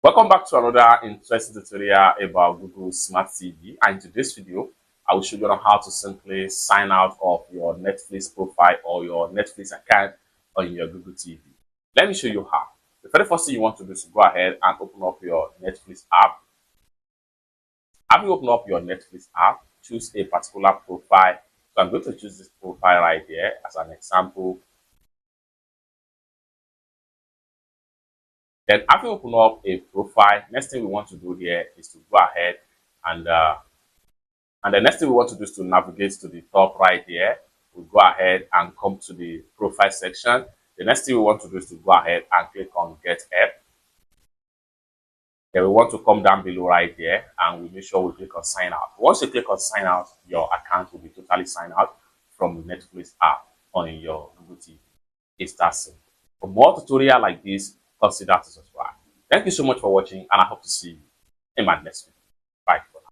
Welcome back to another interesting tutorial about Google Smart TV. And in today's video, I will show you on how to simply sign out of your Netflix profile or your Netflix account on your Google TV. Let me show you how. The very first thing you want to do is to go ahead and open up your Netflix app. After you open up your Netflix app, choose a particular profile. So I'm going to choose this profile right here as an example. Then after you open up a profile, next thing we want to do here is to go ahead and the next thing we want to do is to navigate to the top right here. We'll go ahead and come to the profile section. The next thing we want to do is to go ahead and click on Get App. Then we want to come down below right here and we make sure we click on Sign Out. Once you click on Sign Out, your account will be totally signed out from Netflix app on your Google TV. It's that simple. For more tutorial like this, consider to subscribe. Thank you so much for watching and I hope to see you in my next video.